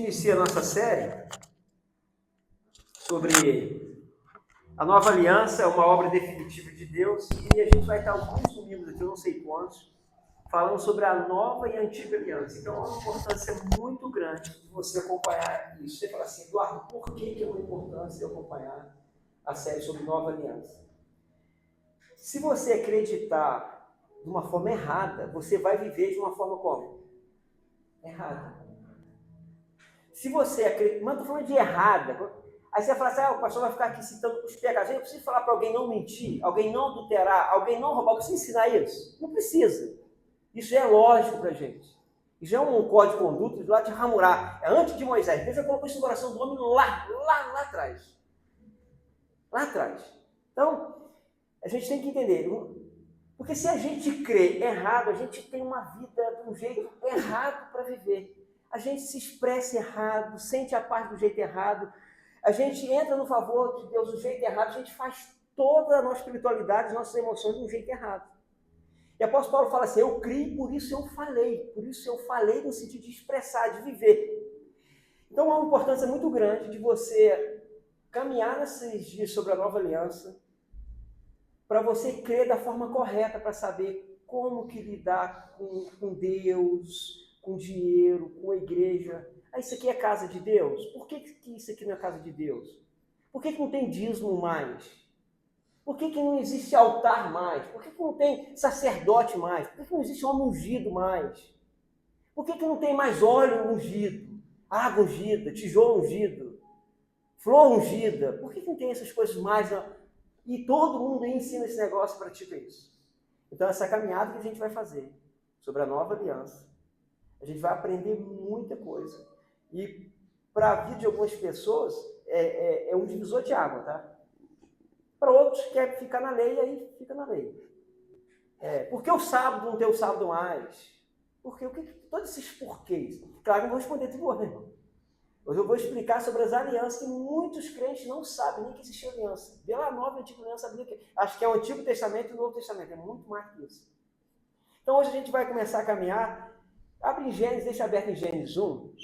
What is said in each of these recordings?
Inicia a nossa série sobre a nova aliança, uma obra definitiva de Deus, e a gente vai estar alguns domingos aqui, eu não sei quantos, falando sobre a nova e a antiga aliança. Então, é uma importância muito grande de você acompanhar isso. Você fala assim, Eduardo, por que é uma importância eu acompanhar a série sobre nova aliança? Se você acreditar de uma forma errada, você vai viver de uma forma como? Errada. Se você acredita, mas estou falando de errada, aí você vai falar assim, o pastor vai ficar aqui citando os pecados. Eu preciso falar para alguém não mentir, alguém não adulterar, alguém não roubar. Eu preciso ensinar isso? Não precisa. Isso é lógico para a gente. Isso é um código de conduta lá de Hammurabi. É antes de Moisés. Deus já colocou isso no coração do homem lá atrás. Lá atrás. Então, a gente tem que entender. Porque se a gente crê errado, a gente tem uma vida de um jeito errado para viver. A gente se expressa errado, sente a paz do jeito errado, a gente entra no favor de Deus do jeito errado, a gente faz toda a nossa espiritualidade, as nossas emoções de um jeito errado. E o apóstolo Paulo fala assim, eu criei, por isso eu falei no sentido de expressar, de viver. Então há uma importância muito grande de você caminhar nesses dias sobre a nova aliança, para você crer da forma correta, para saber como que lidar com Deus, com dinheiro, com a igreja. Isso aqui é casa de Deus? Por que isso aqui não é casa de Deus? Por que não tem dízimo mais? Por que não existe altar mais? Por que não tem sacerdote mais? Por que não existe homem ungido mais? Por que não tem mais óleo ungido, água ungida, tijolo ungido, flor ungida? Por que não tem essas coisas mais? E todo mundo ensina esse negócio, pratica isso. Então, essa caminhada que a gente vai fazer sobre a nova aliança, a gente vai aprender muita coisa. E para a vida de algumas pessoas, é um divisor de água, tá? Para outros, quer ficar na lei, aí fica na lei. Por que o sábado não tem o sábado mais? Porque todos esses porquês. Claro, não vou responder tudo hoje, irmão. Hoje eu vou explicar sobre as alianças que muitos crentes não sabem nem que existe aliança. Pela nova e antiga aliança, acho que é o Antigo Testamento e o Novo Testamento. É muito mais que isso. Então hoje a gente vai começar a caminhar. Abre em Gênesis, deixa aberto em Gênesis 1.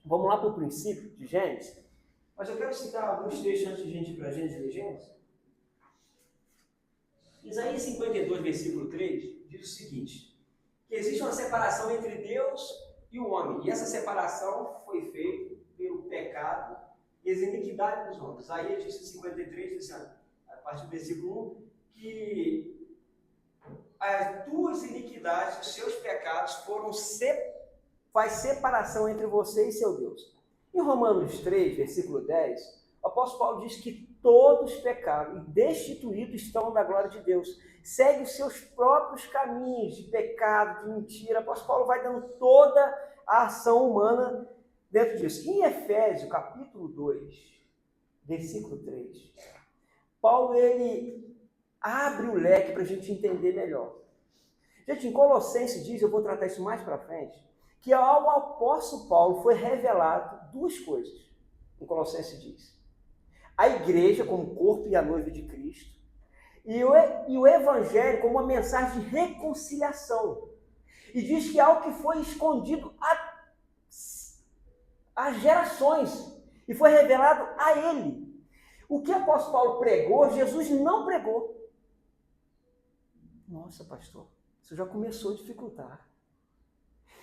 Vamos lá para o princípio de Gênesis. Mas eu quero citar alguns textos antes de a gente ir para Gênesis e Gênesis. Isaías 52, versículo 3, diz o seguinte, que existe uma separação entre Deus e o homem. E essa separação foi feita pelo pecado e as iniquidades dos homens. Isaías disse 53, diz assim, a partir do versículo 1, que as tuas iniquidades, os seus pecados faz separação entre você e seu Deus. Em Romanos 3, versículo 10, o apóstolo Paulo diz que todos pecaram e destituídos estão da glória de Deus. Segue os seus próprios caminhos de pecado, de mentira. O apóstolo Paulo vai dando toda a ação humana dentro disso. Em Efésios, capítulo 2, versículo 3, Paulo ele abre o leque para a gente entender melhor. Gente, em Colossenses diz, eu vou tratar isso mais para frente, que ao apóstolo Paulo foi revelado duas coisas. Em Colossenses diz, a igreja como corpo e a noiva de Cristo, e o evangelho como uma mensagem de reconciliação. E diz que é algo que foi escondido há gerações e foi revelado a ele. O que o apóstolo Paulo pregou, Jesus não pregou. Nossa, pastor, isso já começou a dificultar.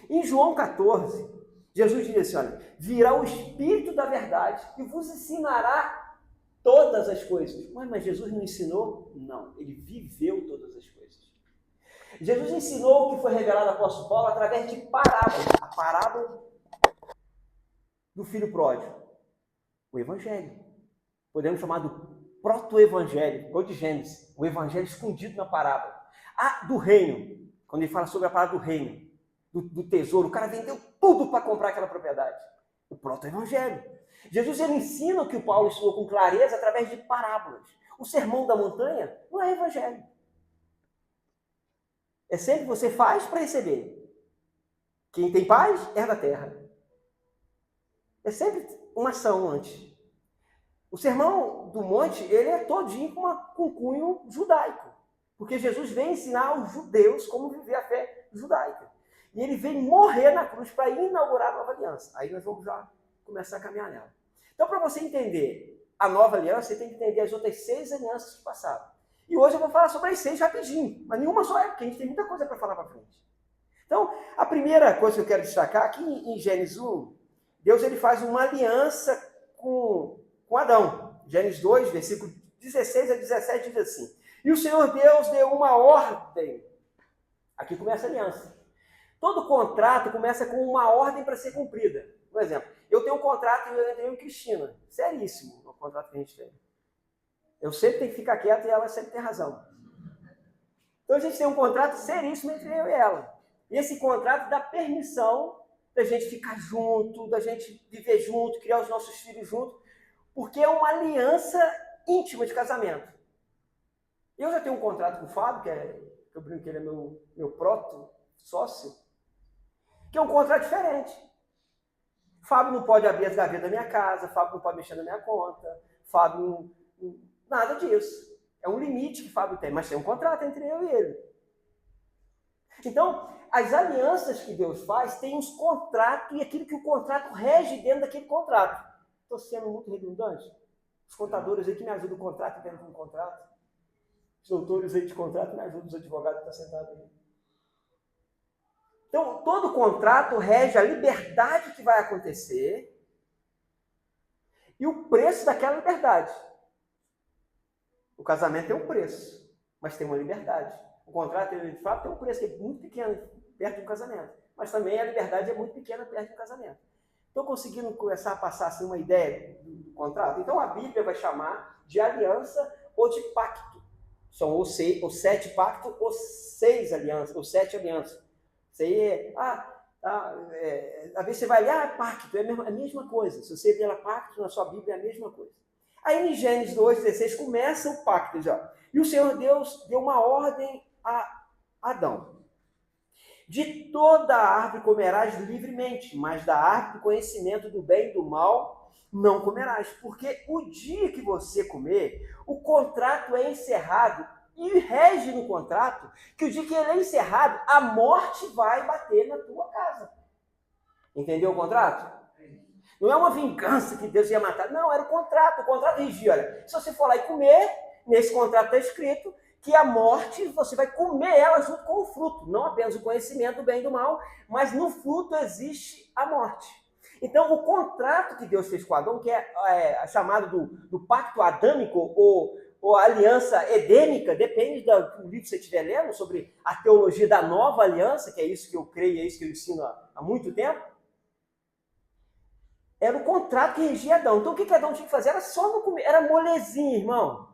Em João 14, Jesus diz assim, olha, virá o Espírito da verdade e vos ensinará todas as coisas. Mas Jesus não ensinou? Não, ele viveu todas as coisas. Jesus ensinou o que foi revelado ao apóstolo Paulo através de parábolas. A parábola do filho pródigo. O evangelho. Podemos chamar do proto-evangelho, igual de Gênesis. O evangelho escondido na parábola. Do reino. Quando ele fala sobre a palavra do reino. Do tesouro. O cara vendeu tudo para comprar aquela propriedade. O proto-evangelho. Jesus ele ensina o que o Paulo ensinou com clareza através de parábolas. O sermão da montanha não é evangelho. É sempre você faz para receber. Quem tem paz, herda a terra. É sempre uma ação antes. O sermão do monte, ele é todinho com cunho judaico. Porque Jesus vem ensinar aos judeus como viver a fé judaica. E ele vem morrer na cruz para inaugurar a nova aliança. Aí nós vamos já começar a caminhar nela. Então, para você entender a nova aliança, você tem que entender as outras 6 alianças que passaram. E hoje eu vou falar sobre as 6 rapidinho, mas nenhuma só é, porque a gente tem muita coisa para falar para frente. Então, a primeira coisa que eu quero destacar aqui em Gênesis 1, Deus ele faz uma aliança com Adão. Gênesis 2, versículo 16 a 17 diz assim: e o Senhor Deus deu uma ordem. Aqui começa a aliança. Todo contrato começa com uma ordem para ser cumprida. Por exemplo, eu tenho um contrato entre eu e Cristina. Seríssimo o contrato que a gente tem. Eu sempre tenho que ficar quieto e ela sempre tem razão. Então a gente tem um contrato seríssimo entre eu e ela. E esse contrato dá permissão da gente ficar junto, da gente viver junto, criar os nossos filhos juntos, porque é uma aliança íntima de casamento. Eu já tenho um contrato com o Fábio, que eu brinco que ele é meu proto-sócio, que é um contrato diferente. Fábio não pode abrir as gavetas da minha casa, Fábio não pode mexer na minha conta, Fábio nada disso. É um limite que Fábio tem, mas tem um contrato entre eu e ele. Então, as alianças que Deus faz têm uns contratos e aquilo que o contrato rege dentro daquele contrato. Estou sendo muito redundante? Os contadores aí que me ajudam o contrato dentro de um contrato. Os doutores aí de contrato me ajudam, os advogados que estão sentados aí. Então, todo contrato rege a liberdade que vai acontecer e o preço daquela liberdade. O casamento tem um preço, mas tem uma liberdade. O contrato, de fato, tem um preço que é muito pequeno perto do casamento, mas também a liberdade é muito pequena perto do casamento. Estou conseguindo começar a passar assim, uma ideia do contrato? Então, a Bíblia vai chamar de aliança ou de pacto. São ou 7 pactos ou 6 alianças, ou 7 alianças. Isso aí às vezes você vai ler, pacto, é a mesma coisa. Se você ler pacto na sua Bíblia, é a mesma coisa. Aí em Gênesis 2,16 começa o pacto já. E o Senhor Deus deu uma ordem a Adão: de toda a árvore comerás livremente, mas da árvore do conhecimento do bem e do mal não comerás, porque o dia que você comer, o contrato é encerrado, e rege no contrato que o dia que ele é encerrado, a morte vai bater na tua casa. Entendeu o contrato? Não é uma vingança que Deus ia matar. Não, era o contrato. O contrato regia. Olha, se você for lá e comer, nesse contrato está escrito que a morte, você vai comer ela junto com o fruto. Não apenas o conhecimento do bem e do mal, mas no fruto existe a morte. Então, o contrato que Deus fez com Adão, que é chamado do pacto adâmico ou a aliança edêmica, depende do livro que você estiver lendo, sobre a teologia da nova aliança, que é isso que eu creio, é isso que eu ensino há muito tempo. Era o contrato que regia Adão. Então, o que Adão tinha que fazer? Era só não comer. Era molezinha, irmão.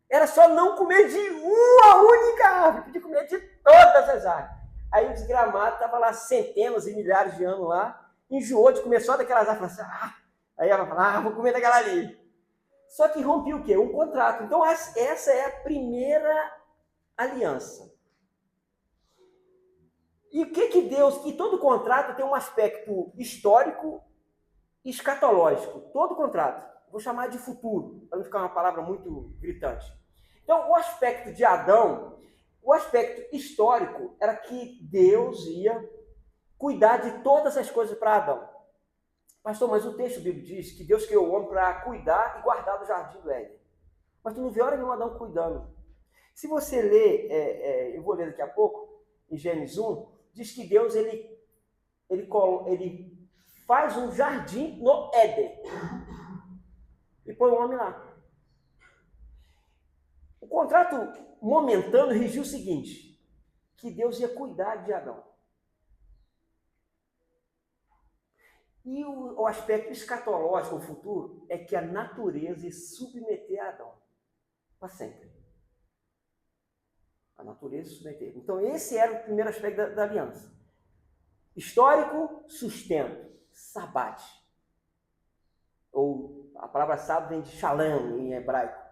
Era só não comer de uma única árvore. Podia comer de todas as árvores. Aí o desgramado estava lá centenas e milhares de anos lá, enjoou de comer só daquelas árvores. Aí ela falava, vou comer daquela ali. Só que rompia o quê? Um contrato. Então, essa é a primeira aliança. E o que Deus... E todo contrato tem um aspecto histórico e escatológico. Todo contrato. Vou chamar de futuro, para não ficar uma palavra muito gritante. Então, o aspecto de Adão, o aspecto histórico era que Deus ia cuidar de todas as coisas para Adão. Pastor, mas o texto bíblico diz que Deus criou o homem para cuidar e guardar do jardim do Éden. Mas tu não vê hora nenhuma Adão cuidando. Se você ler, eu vou ler daqui a pouco, em Gênesis 1, diz que Deus ele faz um jardim no Éden e põe o homem lá. O contrato momentâneo regia o seguinte, que Deus ia cuidar de Adão. E o aspecto escatológico, o futuro, é que a natureza ia submeter a Adão para sempre. A natureza submeter. Então, esse era o primeiro aspecto da aliança. Histórico, sustento, sabate. Ou a palavra sábado vem de shalom em hebraico,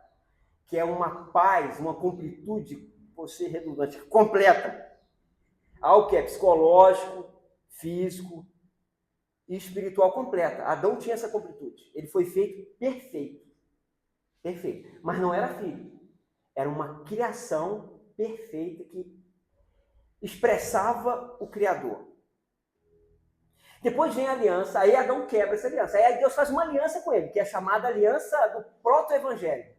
que é uma paz, uma completude, vou ser redundante, completa. Algo que é psicológico, físico e espiritual completa. Adão tinha essa completude. Ele foi feito perfeito. Perfeito. Mas não era filho. Era uma criação perfeita que expressava o Criador. Depois vem a aliança, aí Adão quebra essa aliança. Aí Deus faz uma aliança com ele, que é chamada aliança do proto-evangelho.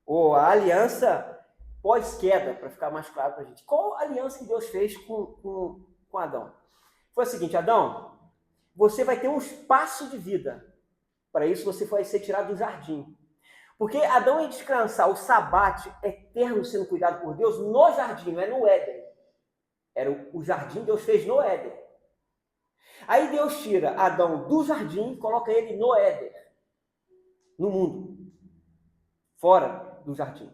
Ou a aliança pós-queda, para ficar mais claro para a gente. Qual a aliança que Deus fez com Adão? Foi a seguinte: Adão, você vai ter um espaço de vida. Para isso você vai ser tirado do jardim. Porque Adão ia descansar o sabate eterno sendo cuidado por Deus no jardim, não é no Éden. Era o jardim que Deus fez no Éden. Aí Deus tira Adão do jardim e coloca ele no Éden, no mundo, fora do jardim.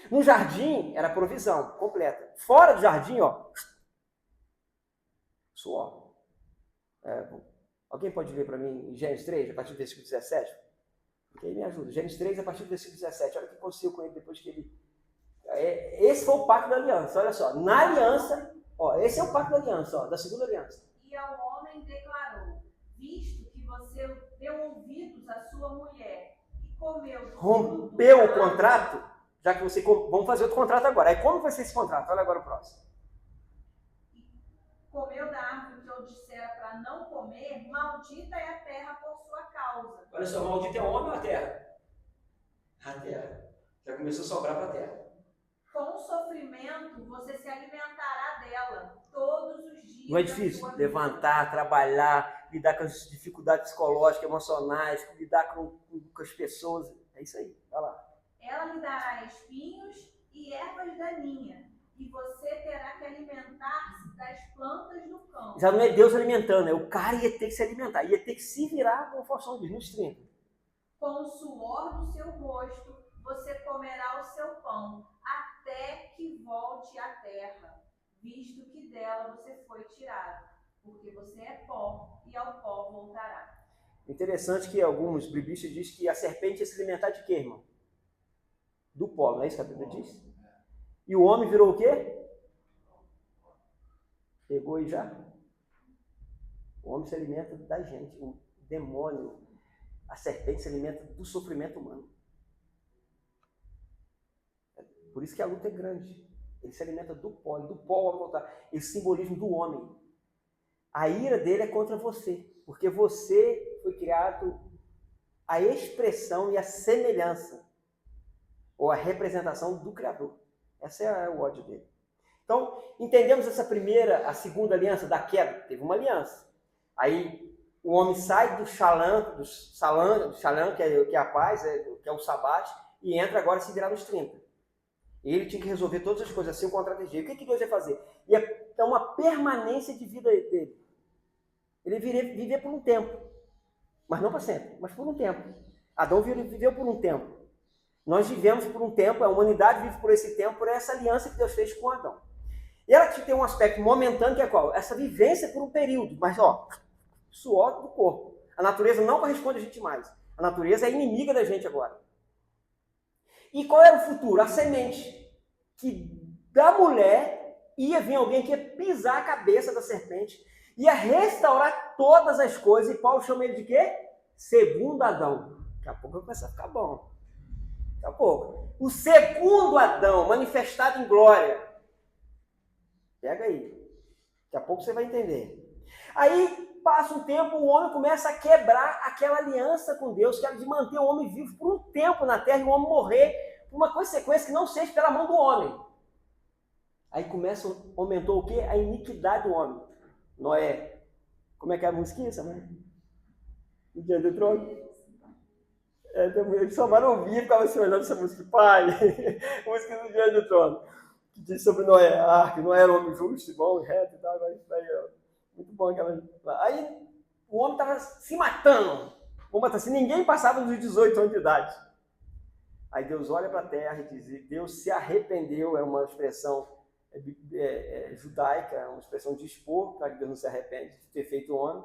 No jardim era provisão completa. Fora do jardim, ó, suor. Alguém pode ler para mim Gênesis 3, a partir do versículo 17? Porque aí me ajuda. Gênesis 3, a partir do versículo 17. Olha o que aconteceu com ele depois que ele... Esse foi o pacto da aliança. Olha só. Na aliança, ó, esse é o pacto da aliança, ó, da segunda aliança. E ao homem declarou: visto que você deu ouvidos à sua mulher e comeu... Rompeu o contrato, já que você... Vamos fazer outro contrato agora. Aí como vai ser esse contrato? Olha agora o próximo. Comeu da árvore que eu dissera para não comer, maldita é a terra por sua causa. Olha só, maldita é o homem ou a terra? A terra. Já começou a sobrar para a terra. Com sofrimento você se alimentará dela todos os dias. Não é difícil levantar, trabalhar, lidar com as dificuldades psicológicas, emocionais, lidar com as pessoas. É isso aí, vai lá. Ela lhe dará espinhos e ervas daninhas, e você terá que alimentar-se das plantas do campo. Já não é Deus alimentando, é o cara ia ter que se alimentar, ia ter que se virar, como o Faustão diz, nos 30. Com o suor do seu rosto você comerá o seu pão, até que volte à terra, visto que dela você foi tirado, porque você é pó e ao pó voltará. Interessante que alguns biblistas dizem que a serpente ia se alimentar de quê, irmão? Do pó, não é isso que a Bíblia diz? E o homem virou o quê? Pegou e já? O homem se alimenta da gente, o demônio, a serpente se alimenta do sofrimento humano. Por isso que a luta é grande. Ele se alimenta do pó, e do pó vai voltar. Esse simbolismo do homem. A ira dele é contra você, porque você foi criado a expressão e a semelhança, ou a representação do Criador. Esse é o ódio dele. Então, entendemos a segunda aliança da queda. Teve uma aliança. Aí o homem sai do Shalom, que é a paz, que é o sabate, e entra agora a se virar nos 30. Ele tinha que resolver todas as coisas assim, o contrato de jeito. O que Deus ia fazer? Ia dar uma permanência de vida dele. Ele iria viver por um tempo. Mas não para sempre, mas por um tempo. Adão viveu por um tempo. Nós vivemos por um tempo, a humanidade vive por esse tempo, por essa aliança que Deus fez com Adão. E ela tem um aspecto momentâneo, que é qual? Essa vivência por um período, mas suor do corpo. A natureza não corresponde a gente mais. A natureza é inimiga da gente agora. E qual era o futuro? A semente. Que da mulher ia vir alguém que ia pisar a cabeça da serpente, ia restaurar todas as coisas, e Paulo chama ele de quê? Segundo Adão. Daqui a pouco vai começar a ficar bom. Daqui a pouco. O segundo Adão, manifestado em glória. Pega aí. Daqui a pouco você vai entender. Aí, passa um tempo, o homem começa a quebrar aquela aliança com Deus, que era de manter o homem vivo por um tempo na terra e o homem morrer por uma consequência que não seja pela mão do homem. Aí aumentou o quê? A iniquidade do homem. Noé. Como é que é a musiquinha, Samara? O Dia do Trono? Eles só ouvir e ficava assim olhando essa música. Pai, música do Dia do Trono. Que diz sobre Noé, a arca. Noé era um homem justo, bom, reto e tal. Muito bom aquela. Aí o homem estava se matando. Vamos matar assim, ninguém passava dos 18 anos de idade. Aí Deus olha para a terra e diz: Deus se arrependeu, é uma expressão judaica, é uma expressão de expor, para que Deus não se arrepende de ter feito o homem.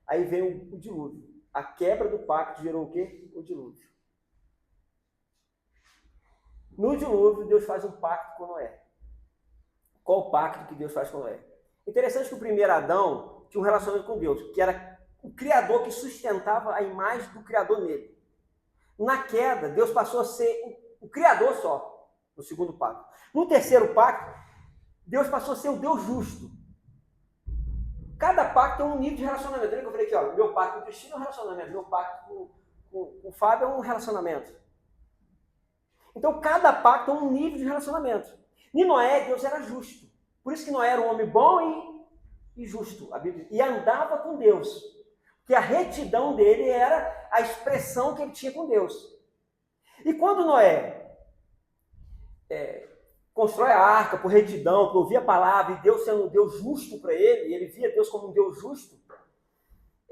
Aí vem o dilúvio. A quebra do pacto gerou o quê? O dilúvio. No dilúvio, Deus faz um pacto com Noé. Qual o pacto que Deus faz com Noé? Interessante que o primeiro Adão tinha um relacionamento com Deus, que era o Criador que sustentava a imagem do Criador nele. Na queda, Deus passou a ser o Criador só, no segundo pacto. No terceiro pacto, Deus passou a ser o Deus justo. Cada pacto tem um nível de relacionamento. Lembra que eu falei aqui, ó, meu pacto com o Cristina é um relacionamento, meu pacto com o Fábio é um relacionamento. Então, cada pacto é um nível de relacionamento. Em Noé, Deus era justo. Por isso que Noé era um homem bom e justo, a Bíblia, e andava com Deus. Porque a retidão dele era a expressão que ele tinha com Deus. E quando Noé constrói a arca por retidão, por ouvir a palavra, e Deus sendo um Deus justo para ele, ele via Deus como um Deus justo,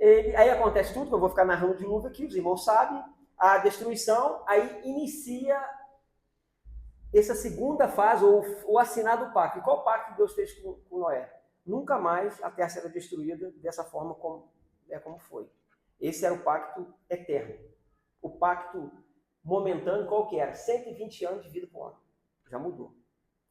aí acontece tudo, que eu vou ficar narrando de novo aqui, os irmãos sabem, a destruição, aí inicia essa segunda fase, ou o assinado do pacto. E qual pacto que Deus fez com Noé? Nunca mais a terra será destruída dessa forma como foi. Esse era o pacto eterno. O pacto momentâneo, qual que era? 120 anos de vida por ano. Já mudou.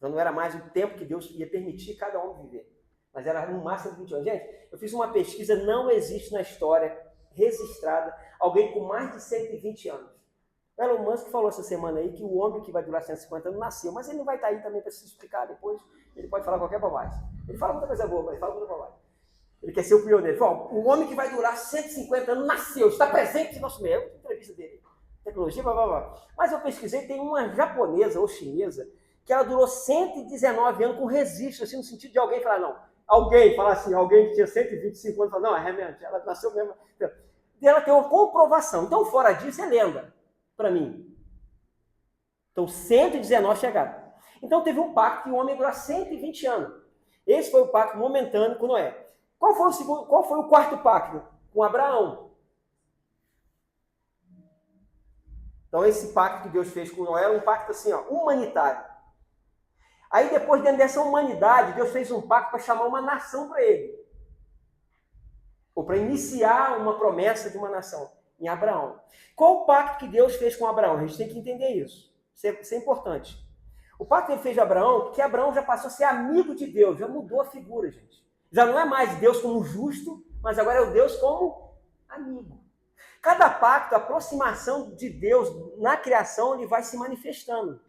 Já não era mais o tempo que Deus ia permitir cada um viver. Mas era no máximo 20 anos. Gente, eu fiz uma pesquisa, não existe na história registrada alguém com mais de 120 anos. O Elon Musk falou essa semana aí que o homem que vai durar 150 anos nasceu, mas ele não vai estar aí também para se explicar depois. Ele pode falar qualquer bobagem. Ele fala muita coisa boa, mas ele fala muita bobagem. Ele quer ser o pioneiro. Ele fala, o homem que vai durar 150 anos nasceu, está presente no nosso meio. Entrevista dele. Tecnologia, blá, blá, blá. Mas eu pesquisei, tem uma japonesa ou chinesa que ela durou 119 anos com registro, assim, no sentido de alguém falar, não. Alguém falar assim, alguém que tinha 125 anos, falar, não, realmente, ela nasceu mesmo. E ela tem uma comprovação. Então, fora disso, é lenda para mim. Então, 119 chegaram. Então, teve um pacto que o homem durou 120 anos. Esse foi o pacto momentâneo com Noé. Qual foi o quarto pacto? Com Abraão. Então, esse pacto que Deus fez com Noé é um pacto assim, ó, humanitário. Aí, depois, dentro dessa humanidade, Deus fez um pacto para chamar uma nação para ele. Ou para iniciar uma promessa de uma nação, em Abraão. Qual o pacto que Deus fez com Abraão? A gente tem que entender isso. Isso é importante. O pacto que ele fez de Abraão, que Abraão já passou a ser amigo de Deus, já mudou a figura, gente. Já não é mais Deus como justo, mas agora é o Deus como amigo. Cada pacto, a aproximação de Deus na criação, ele vai se manifestando.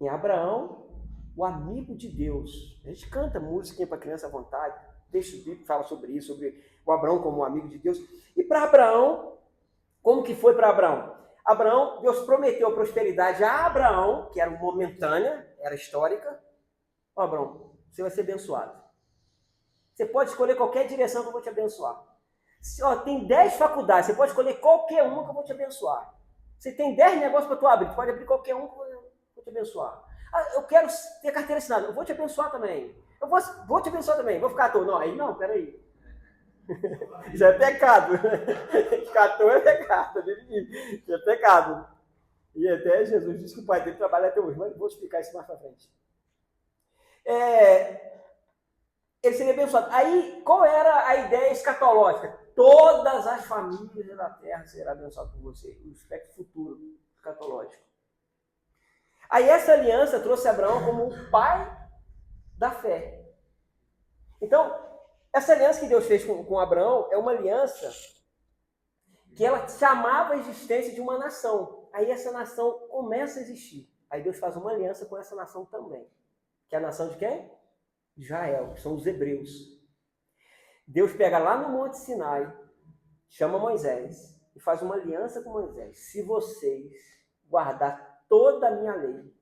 Em Abraão, o amigo de Deus. A gente canta música para criança à vontade, texto bíblico fala sobre isso, sobre o Abraão como amigo de Deus. E para Abraão, como que foi para Abraão? Abraão, Deus prometeu prosperidade a Abraão, que era momentânea, era histórica. Ó, Abraão, você vai ser abençoado. Você pode escolher qualquer direção que eu vou te abençoar. Tem 10 faculdades, você pode escolher qualquer uma que eu vou te abençoar. Você tem 10 negócios para tu abrir, tu pode abrir qualquer um que eu vou te abençoar. Eu quero ter carteira assinada, eu vou te abençoar também. Eu vou te abençoar também, vou ficar à toa. Não, aí não, peraí. Já é pecado. Ficar à toa é pecado. Já é pecado. E até Jesus disse que o pai dele trabalha até hoje, mas vou explicar isso mais para frente. Ele seria abençoado. Aí, qual era a ideia escatológica? Todas as famílias da terra serão abençoadas por você. O aspecto futuro escatológico. Aí essa aliança trouxe Abraão como o pai da fé. Então, essa aliança que Deus fez com Abraão é uma aliança que ela chamava a existência de uma nação. Aí essa nação começa a existir. Aí Deus faz uma aliança com essa nação também. Que é a nação de quem? Israel, que são os hebreus. Deus pega lá no Monte Sinai, chama Moisés e faz uma aliança com Moisés. Se vocês guardar toda a minha lei,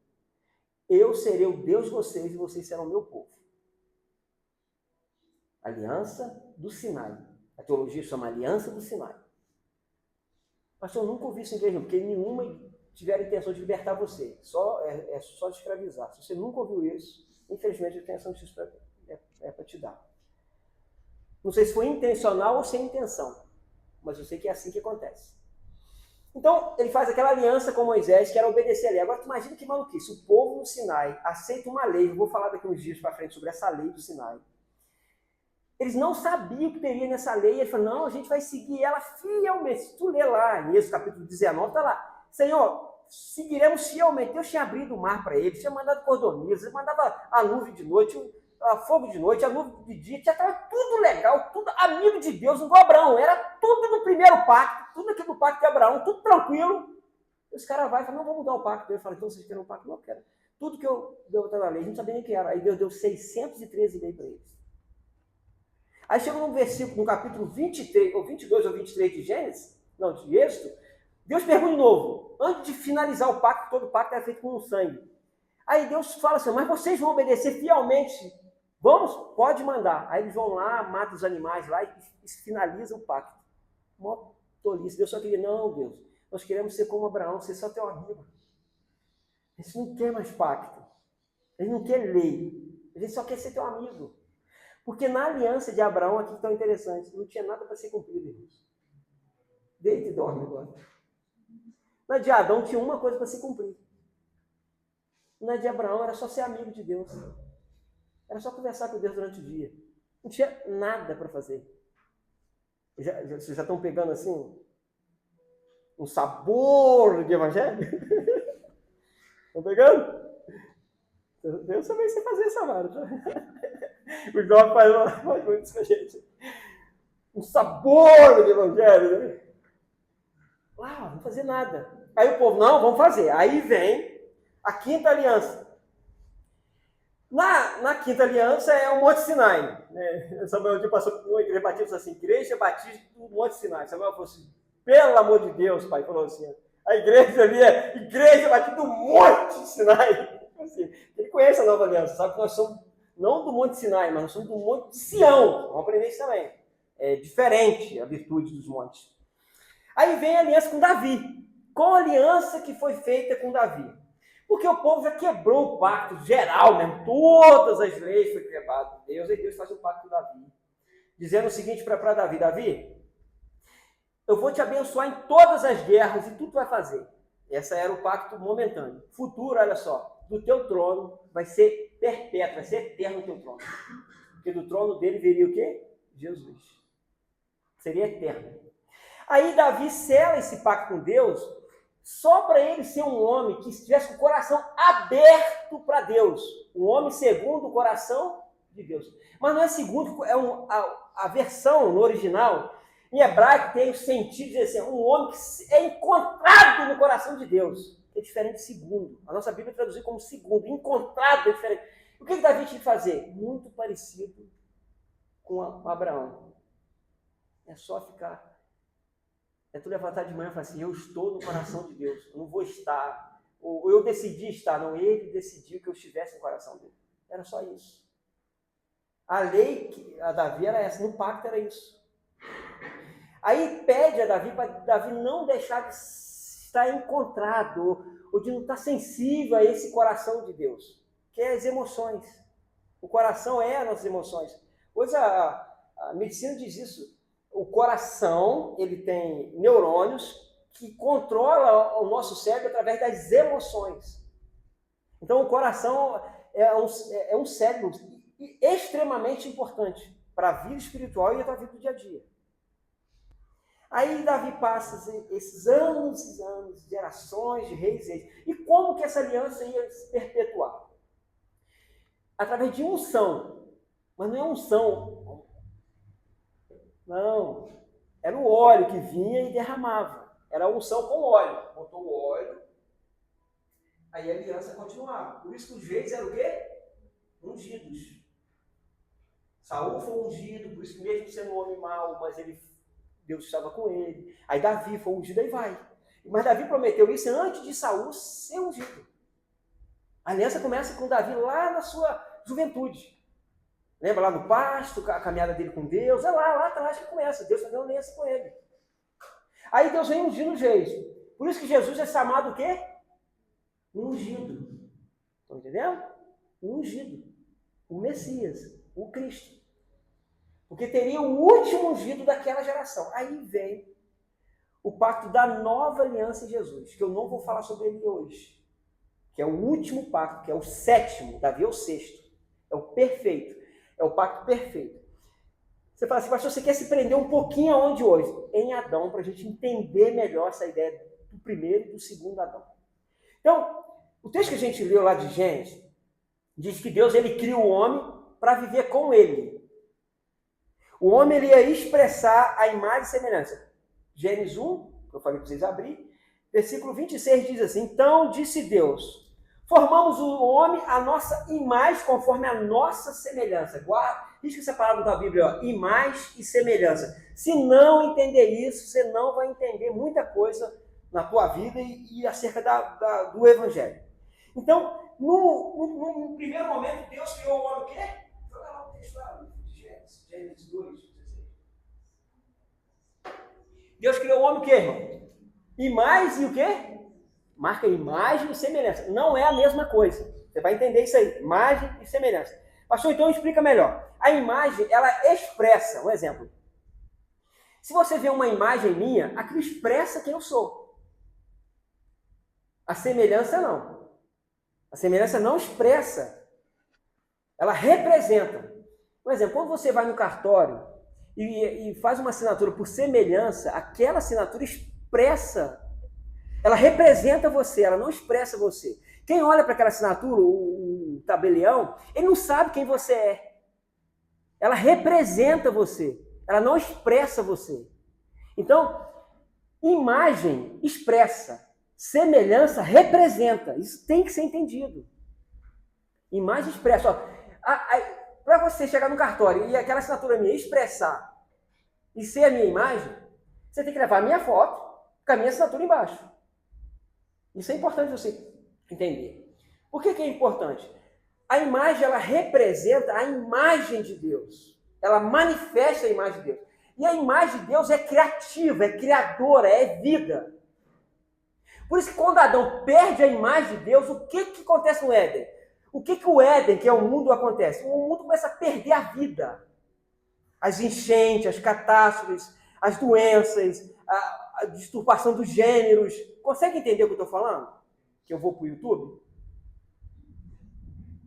eu serei o Deus de vocês e vocês serão o meu povo. Aliança do Sinai. A teologia chama Aliança do Sinai. Pastor, eu nunca ouvi isso em igreja, porque nenhuma tiver a intenção de libertar você. É só de escravizar. Se você nunca ouviu isso, infelizmente a intenção disso é para te dar. Não sei se foi intencional ou sem intenção, mas eu sei que é assim que acontece. Então, ele faz aquela aliança com Moisés, que era obedecer a lei. Agora, tu imagina que maluquice. O povo no Sinai aceita uma lei. Eu vou falar daqui uns dias para frente sobre essa lei do Sinai. Eles não sabiam o que teria nessa lei. Ele falou, não, a gente vai seguir ela fielmente. Se tu ler lá, em Êxodo capítulo 19, está lá. Senhor, seguiremos fielmente. Deus tinha abrido o mar para eles, tinha mandado cordoniza, mandava a nuvem de noite, a fogo de noite, a nuvem de dia, já estava tudo legal, tudo amigo de Deus, igual Abraão. Era tudo no primeiro pacto, tudo aqui no pacto de Abraão, tudo tranquilo. E os caras vão e falam, não, vamos mudar o pacto. Eu falo, então vocês querem um pacto? Não, eu quero. Tudo que eu deu na lei, a gente não sabia nem o que era. Aí Deus deu 613 leis para eles. Aí chega num versículo, no capítulo 23, ou 22 ou 23 de Gênesis, não, de Êxodo, Deus pergunta de novo, antes de finalizar o pacto, todo pacto era feito com sangue. Aí Deus fala assim, mas vocês vão obedecer fielmente? Vamos? Pode mandar. Aí eles vão lá, matam os animais lá e finaliza o pacto. Mó tolice. Deus só queria, não, Deus, nós queremos ser como Abraão, ser só teu amigo. A gente não quer mais pacto. A gente não quer lei. A gente só quer ser teu amigo. Porque na aliança de Abraão, aqui que tão interessante, não tinha nada para ser cumprido, irmãos. Deita e dorme agora. Na de Adão tinha uma coisa para se cumprir. Na de Abraão era só ser amigo de Deus. Era só conversar com Deus durante o dia. Não tinha nada para fazer. Vocês já estão pegando assim um sabor de evangelho? Estão pegando? Deus também sei fazer essa vara. O Jó faz muito isso com a gente. Um sabor de evangelho, né? Não vamos fazer nada. Aí o povo, não, vamos fazer. Aí vem a quinta aliança. Na quinta aliança é o Monte Sinai. Né? Samuel passou por uma igreja batista assim, Igreja Batista do Monte Sinai. Samuel falou assim, pelo amor de Deus, pai, falou assim, a igreja ali é Igreja Batista do Monte Sinai. Assim, ele conhece a nova aliança, sabe que nós somos, não do Monte Sinai, mas nós somos do Monte de Sião. Vamos aprender isso também. É diferente a virtude dos montes. Aí vem a aliança com Davi. Qual a aliança que foi feita com Davi? Porque o povo já quebrou o pacto geral mesmo. Todas as leis foram quebradas por Deus. E Deus faz um pacto com Davi. Dizendo o seguinte para Davi. Davi, eu vou te abençoar em todas as guerras e tudo vai fazer. Esse era o pacto momentâneo. Futuro, olha só. Do teu trono vai ser perpétuo, vai ser eterno o teu trono. Porque do trono dele viria o quê? Jesus. Seria eterno. Aí Davi sela esse pacto com Deus só para ele ser um homem que estivesse com o coração aberto para Deus. Um homem segundo o coração de Deus. Mas não é segundo, é a versão no original, em hebraico, tem o sentido de dizer assim, um homem que é encontrado no coração de Deus. É diferente de segundo. A nossa Bíblia traduz como segundo. Encontrado é diferente. O que Davi tinha que fazer? Muito parecido com Abraão. É só ficar... É tu levantar de manhã e falar assim, eu estou no coração de Deus, eu não vou estar, ou eu decidi estar, não, ele decidiu que eu estivesse no coração dele. Era só isso. A lei, a Davi era essa, no pacto era isso. Aí pede a Davi, para Davi não deixar de estar encontrado, ou de não estar sensível a esse coração de Deus, que é as emoções. O coração é as nossas emoções. Hoje a medicina diz isso. O coração, ele tem neurônios que controlam o nosso cérebro através das emoções. Então, o coração é um cérebro extremamente importante para a vida espiritual e para a vida do dia a dia. Aí, Davi passa esses anos, gerações de reis. E como que essa aliança ia se perpetuar? Através de unção. Mas não é unção... Não, era o óleo que vinha e derramava. Era a unção com óleo. Botou o óleo, aí a aliança continuava. Por isso que os reis eram o quê? Ungidos. Saul foi ungido, por isso que mesmo sendo um homem mau, mas Deus estava com ele. Aí Davi foi ungido, aí vai. Mas Davi prometeu isso antes de Saul ser ungido. A aliança começa com Davi lá na sua juventude. Lembra lá no pasto, a caminhada dele com Deus? É lá atrás que começa. Deus fazendo aliança com ele. Aí Deus vem ungindo os reis. Por isso que Jesus é chamado o quê? Ungido. Estão entendendo? Ungido. O Messias. O Cristo. Porque teria o último ungido daquela geração. Aí vem o pacto da nova aliança em Jesus, que eu não vou falar sobre ele hoje. Que é o último pacto, que é o sétimo. Davi é o sexto. É o perfeito. É o pacto perfeito. Você fala assim, pastor, você quer se prender um pouquinho aonde hoje? Em Adão, para a gente entender melhor essa ideia do primeiro e do segundo Adão. Então, o texto que a gente leu lá de Gênesis, diz que Deus ele cria o homem para viver com ele. O homem ele ia expressar a imagem e semelhança. Gênesis 1, que eu falei para vocês abrir, versículo 26 diz assim, então disse Deus, Formamos o homem à nossa imagem, conforme a nossa semelhança. Risca essa palavra da Bíblia, ó, imagem e semelhança. Se não entender isso, você não vai entender muita coisa na tua vida e acerca do Evangelho. Então, no primeiro momento, Deus criou o homem o quê? Joga lá o texto lá, Gênesis 2. Deus criou o homem o quê, irmão? Imagem e o quê? Marca imagem e semelhança. Não é a mesma coisa. Você vai entender isso aí. Imagem e semelhança. Pastor, então explica melhor. A imagem, ela expressa. Um exemplo. Se você vê uma imagem minha, aquilo expressa quem eu sou. A semelhança não. A semelhança não expressa. Ela representa. Um exemplo, quando você vai no cartório e faz uma assinatura por semelhança, aquela assinatura expressa. Ela representa você, ela não expressa você. Quem olha para aquela assinatura, o tabelião, ele não sabe quem você é. Ela representa você, ela não expressa você. Então, imagem expressa, semelhança representa. Isso tem que ser entendido. Imagem expressa. Para você chegar no cartório e aquela assinatura minha expressar e ser a minha imagem, você tem que levar a minha foto com a minha assinatura embaixo. Isso é importante você entender. Por que é importante? A imagem, ela representa a imagem de Deus. Ela manifesta a imagem de Deus. E a imagem de Deus é criativa, é criadora, é vida. Por isso que quando Adão perde a imagem de Deus, o que acontece no Éden? O que o Éden, que é o mundo, acontece? O mundo começa a perder a vida. As enchentes, as catástrofes, as doenças, a disturbação dos gêneros. Consegue entender o que eu estou falando? Que eu vou para o YouTube?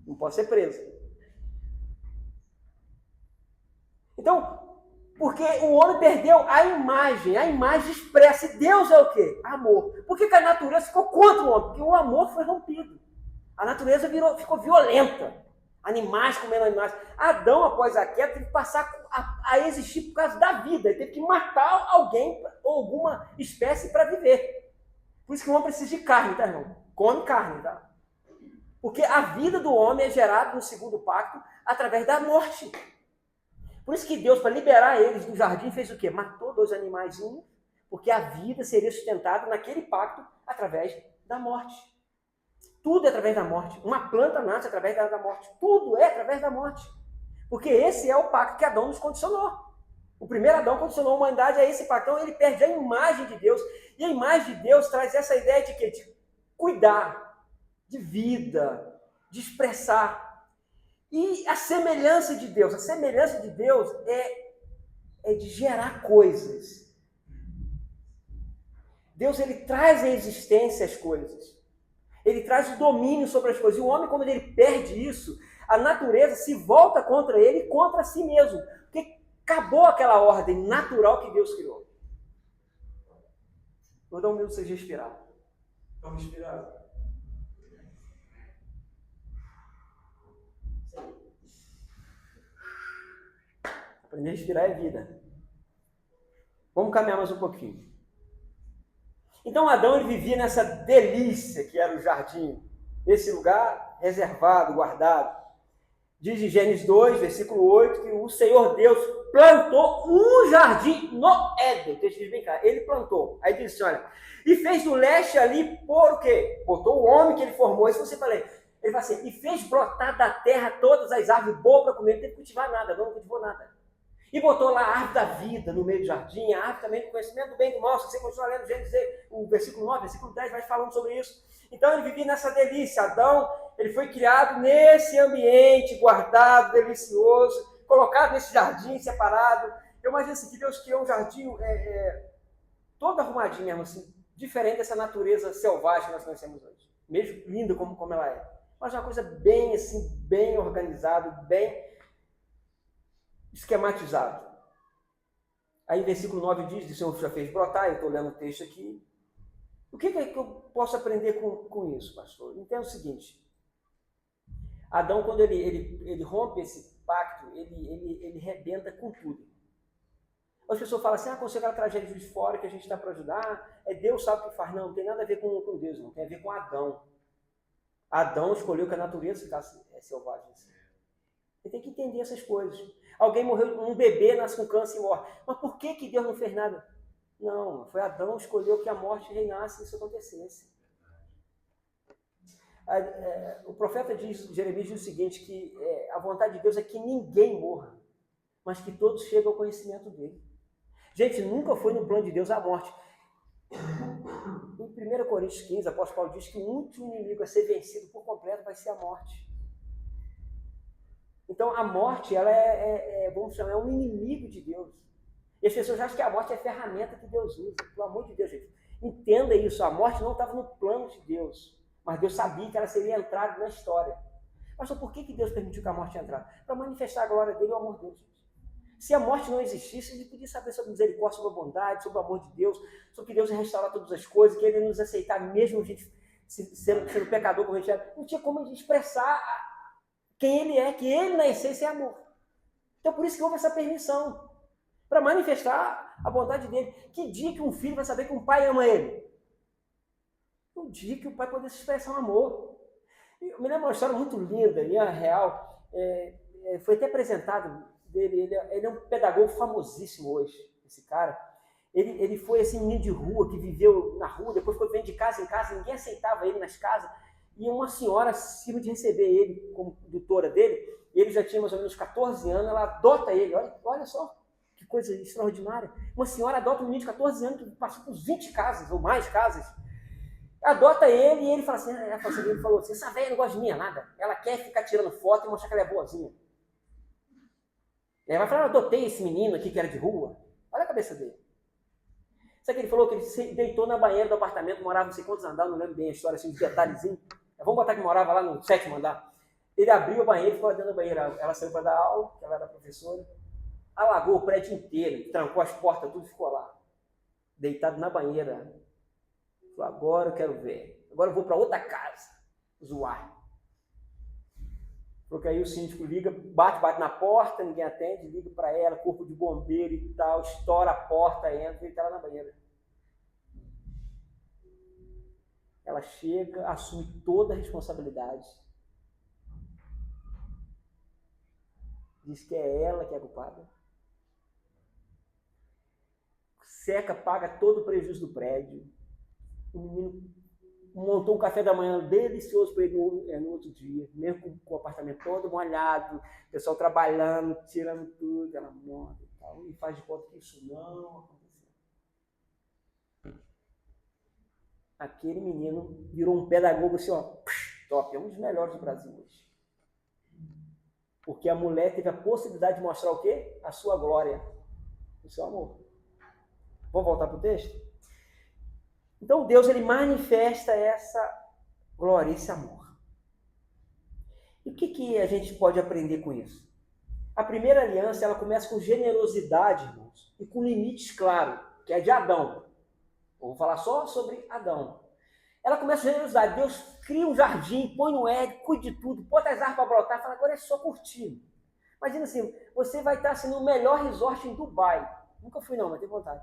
Não posso ser preso. Então, porque o homem perdeu a imagem expressa. E Deus é o quê? Amor. Por que a natureza ficou contra o homem? Porque o amor foi rompido. A natureza ficou violenta. Animais comendo animais. Adão, após a queda, teve que passar a existir por causa da vida. Ele teve que matar alguém ou alguma espécie para viver. Por isso que o homem precisa de carne, tá, irmão? Come carne, tá? Porque a vida do homem é gerada no segundo pacto através da morte. Por isso que Deus, para liberar eles do jardim, fez o quê? Matou 2 animaizinhos, porque a vida seria sustentada naquele pacto através da morte. Tudo é através da morte. Uma planta nasce através da morte. Tudo é através da morte. Porque esse é o pacto que Adão nos condicionou. O primeiro Adão condicionou a humanidade a esse pacto. Então ele perde a imagem de Deus. E a imagem de Deus traz essa ideia de quê? De cuidar, de vida, de expressar. E a semelhança de Deus. A semelhança de Deus é de gerar coisas. Deus, ele traz à existência as coisas. Ele traz o domínio sobre as coisas. E o homem, quando ele perde isso, a natureza se volta contra ele e contra si mesmo. Porque acabou aquela ordem natural que Deus criou. Vou dar um minuto para vocês respirar. Vamos respirar. Aprender a respirar é vida. Vamos caminhar mais um pouquinho. Então Adão, ele vivia nessa delícia que era o jardim, nesse lugar reservado, guardado. Diz em Gênesis 2, versículo 8, que o Senhor Deus plantou um jardim no Éden. O texto diz bem claro, ele plantou. Aí diz assim, olha, e fez do leste ali por o quê? Botou o homem que ele formou. Isso você falei. Ele fala assim, e fez brotar da terra todas as árvores boas para comer. Não teve que cultivar nada, não cultivou nada. E botou lá a árvore da vida no meio do jardim, a árvore também do conhecimento do bem e do mal. Se você continuar lendo Gênesis, o versículo 9, versículo 10 vai falando sobre isso. Então ele vivia nessa delícia. Adão, ele foi criado nesse ambiente guardado, delicioso, colocado nesse jardim separado. Eu imagino assim, que Deus criou um jardim todo arrumadinho mesmo, assim, diferente dessa natureza selvagem que nós conhecemos hoje. Mesmo linda como ela é. Mas uma coisa bem assim, bem organizada, bem esquematizado. Aí versículo 9 diz, o Senhor já fez brotar, eu estou lendo o texto aqui. O que é que eu posso aprender com isso, pastor? Entenda o seguinte, Adão, quando ele rompe esse pacto, ele rebenta com tudo. As pessoas falam assim, quando chega a tragédia de fora que a gente está para ajudar, Deus sabe o que faz. Não tem nada a ver com Deus, não tem a ver com Adão. Adão escolheu que a natureza ficasse selvagem. Assim. Ele tem que entender essas coisas. Alguém morreu, um bebê nasce com câncer e morre. Mas por que Deus não fez nada? Não, foi Adão que escolheu que a morte reinasse e isso acontecesse. O profeta Jeremias diz o seguinte, que a vontade de Deus é que ninguém morra, mas que todos cheguem ao conhecimento dele. Gente, nunca foi no plano de Deus a morte. Em 1 Coríntios 15, o apóstolo Paulo diz que o último inimigo a ser vencido por completo vai ser a morte. Então, a morte, ela vamos chamar, é um inimigo de Deus. E as pessoas acham que a morte é a ferramenta que Deus usa. Pelo amor de Deus, gente. Entenda isso, a morte não estava no plano de Deus. Mas Deus sabia que ela seria entrada na história. Pastor, por que Deus permitiu que a morte entrasse? Para manifestar a glória dele e o amor dele, gente. Se a morte não existisse, ele podia saber sobre a misericórdia, sobre a bondade, sobre o amor de Deus, sobre que Deus ia restaurar todas as coisas, que ele ia nos aceitar mesmo a gente sendo pecador como a gente era. Não tinha como a gente expressar quem ele é, que ele na essência é amor. Então por isso que houve essa permissão, para manifestar a bondade dele. Que dia que um filho vai saber que um pai ama ele? O dia que o pai poder se expressar um amor. Eu me lembro uma história muito linda, linha real, foi até apresentado dele, ele é um pedagogo famosíssimo hoje, esse cara. Ele foi esse menino de rua, que viveu na rua, depois ficou vivendo de casa em casa, ninguém aceitava ele nas casas, e uma senhora acima de receber ele como tutora dele, ele já tinha mais ou menos 14 anos, ela adota ele, olha só, que coisa extraordinária. Uma senhora adota um menino de 14 anos que passou por 20 casas, ou mais casas, adota ele e ele fala assim, ele falou assim, essa velha não gosta de mim, nada, ela quer ficar tirando foto e mostrar que ela é boazinha. Ele vai falar, eu adotei esse menino aqui que era de rua. Olha a cabeça dele. Sabe que ele falou que ele se deitou na banheira do apartamento, morava não sei quantos andares, não lembro bem a história, assim, de detalhezinho. Vamos botar que morava lá no 7º andar. Ele abriu a banheira e ficou dentro da banheira. Ela saiu para dar aula, que ela era professora. Alagou o prédio inteiro, trancou as portas, tudo ficou lá. Deitado na banheira. Falou, agora eu quero ver. Agora eu vou para outra casa zoar. Porque aí o síndico liga, bate na porta, ninguém atende, liga para ela, corpo de bombeiro e tal, estoura a porta, entra e está lá na banheira. Ela chega, assume toda a responsabilidade. Diz que é ela que é a culpada. Seca, paga todo o prejuízo do prédio. O menino montou um café da manhã delicioso para ele no outro dia, mesmo com o apartamento todo molhado, o pessoal trabalhando, tirando tudo, ela monta e tal, e faz de conta que isso não aconteceu. Aquele menino virou um pedagogo assim, ó, top, é um dos melhores do Brasil hoje. Porque a mulher teve a possibilidade de mostrar o quê? A sua glória, o seu amor. Vamos voltar para o texto? Então Deus, ele manifesta essa glória, esse amor. E o que a gente pode aprender com isso? A primeira aliança, ela começa com generosidade, irmãos, e com limites claros, que é de Adão. Vou falar só sobre Adão. Ela começa com generosidade. Deus cria um jardim, põe no Éden, cuida de tudo, bota as árvores para brotar, fala, agora é só curtir. Imagina assim, você vai estar assim, no melhor resort em Dubai. Nunca fui não, mas tenho vontade.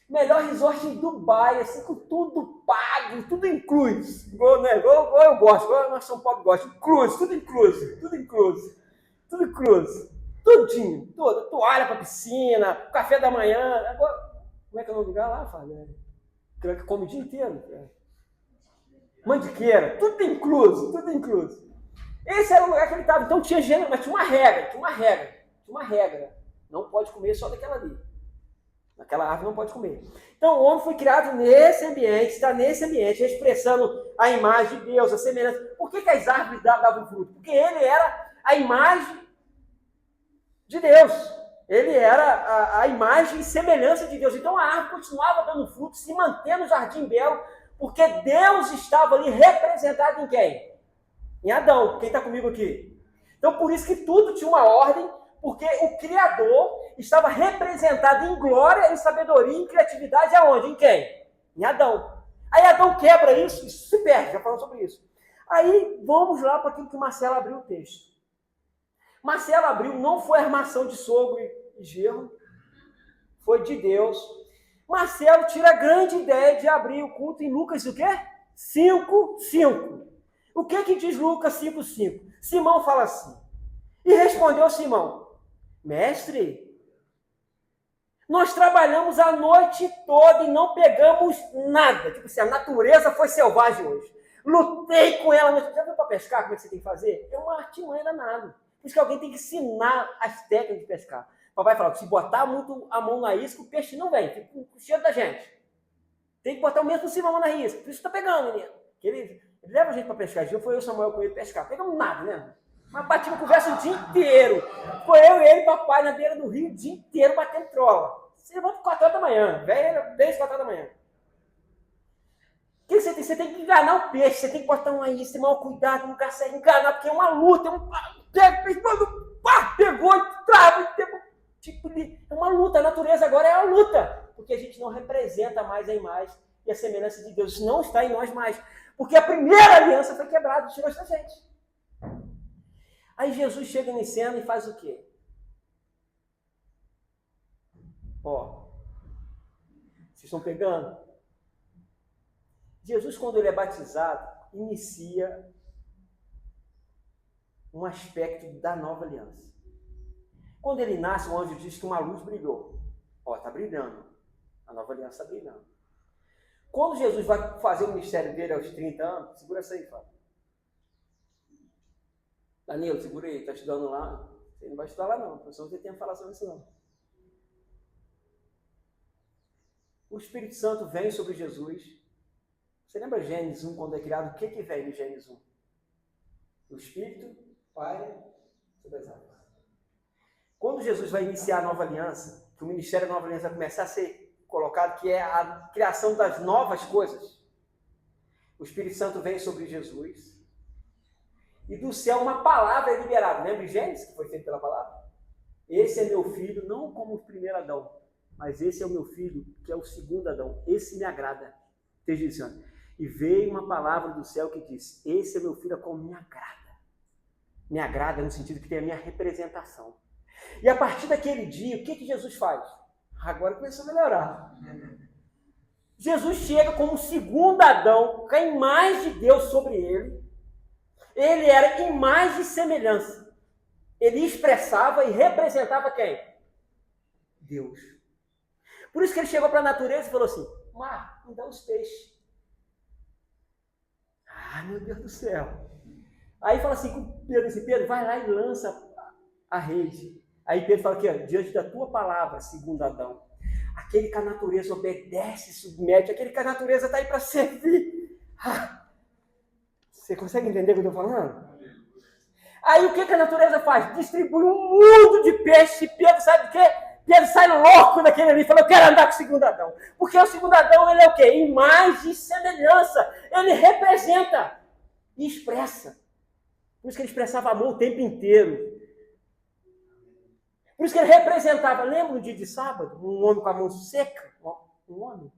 Melhor resort em Dubai, assim, com tudo pago, tudo incluso. Igual eu gosto, igual nós São Paulo gosta. Incluso, tudo incluso, tudo incluso. Tudo incluso. Tudinho, toda. Toalha para piscina, café da manhã. Agora, como é que é o nome do lugar lá, Fábio? Que come o dia inteiro. Mandiqueira, tudo incluso, tudo incluso. Esse era o lugar que ele estava. Então tinha gênero, mas tinha uma regra. Não pode comer só daquela ali. Aquela árvore não pode comer. Então o homem foi criado nesse ambiente, está nesse ambiente, expressando a imagem de Deus, a semelhança. Por que as árvores davam fruto? Porque ele era a imagem de Deus. Ele era a imagem e semelhança de Deus. Então a árvore continuava dando fruto, se mantendo no jardim belo, porque Deus estava ali representado em quem? Em Adão. Quem está comigo aqui? Então por isso que tudo tinha uma ordem, porque o Criador estava representado em glória, em sabedoria, em criatividade, aonde? Em quem? Em Adão. Aí Adão quebra isso e se perde, já falamos sobre isso. Aí vamos lá para aquilo que Marcelo abriu o texto. Marcelo abriu, não foi armação de sogro e genro, foi de Deus. Marcelo tira a grande ideia de abrir o culto em Lucas o quê? 5:5. O que diz Lucas 5,5? Simão fala assim, e respondeu Simão, mestre, nós trabalhamos a noite toda e não pegamos nada. Tipo assim, a natureza foi selvagem hoje. Lutei com ela. Já viu para pescar como é que você tem que fazer? É uma artimanha danada. Por isso que alguém tem que ensinar as técnicas de pescar. O papai fala, se botar muito a mão na isca, o peixe não vem. Fica com o cheiro da gente. Tem que botar o mesmo cima a mão na isca. Por isso está pegando, menino. Ele leva a gente para pescar. Já foi eu, Samuel, com ele pescar. Pegamos nada, né? Mas batimos conversa o dia inteiro. Foi eu e ele, papai, na beira do rio, o dia inteiro batendo trola. Você levanta 4 horas da manhã, velho, 10, 4 horas da manhã. O que você tem? Você tem que enganar o peixe, você tem que botar uma isca, tomar cuidado, no lugar certo, enganar, porque é uma luta, pegou e trava, tipo de, é uma luta, a natureza agora é uma luta, porque a gente não representa mais a imagem e a semelhança de Deus, não está em nós mais, porque a primeira aliança foi quebrada, tirou essa gente. Aí Jesus chega em cena e faz o quê? Ó, vocês estão pegando? Jesus, quando ele é batizado, inicia um aspecto da nova aliança. Quando ele nasce, o anjo diz que uma luz brilhou. Ó, está brilhando. A nova aliança está brilhando. Quando Jesus vai fazer o ministério dele aos 30 anos, segura essa aí, Fábio. Danilo, segura aí, está estudando lá. Você não vai estudar lá não, professor, você tem que falar sobre isso não. O Espírito Santo vem sobre Jesus. Você lembra Gênesis 1, quando é criado? O que vem em Gênesis 1? O Espírito paira sobre as águas. Quando Jesus vai iniciar a nova aliança, que o ministério da nova aliança vai começar a ser colocado, que é a criação das novas coisas, o Espírito Santo vem sobre Jesus e do céu uma palavra é liberada. Lembra de Gênesis, que foi feito pela palavra? Esse é meu filho, não como o primeiro Adão, mas esse é o meu filho, que é o segundo Adão. Esse me agrada. Esteja dizendo. E veio uma palavra do céu que diz, esse é meu filho, como me agrada. Me agrada no sentido que tem a minha representação. E a partir daquele dia, o que Jesus faz? Agora começou a melhorar. Jesus chega como o segundo Adão, com a imagem de Deus sobre ele. Ele era imagem e semelhança. Ele expressava e representava quem? Deus. Por isso que ele chegou para a natureza e falou assim, mar, me dá os peixes. Ah, meu Deus do céu. Aí fala assim com Pedro, assim, Pedro, vai lá e lança a rede. Aí Pedro fala aqui, ó, diante da tua palavra, segundo Adão. Aquele que a natureza obedece, submete, aquele que a natureza está aí para servir. Ah, você consegue entender o que eu estou falando? Aí o que a natureza faz? Distribui um mundo de peixe. Pedro sabe o quê? Pedro sai louco daquele ali e fala, eu quero andar com o segundo Adão. Porque o segundo Adão, ele é o quê? Imagem e semelhança. Ele representa e expressa. Por isso que ele expressava amor o tempo inteiro. Por isso que ele representava, lembra no dia de sábado? Um homem com a mão seca? Um homem?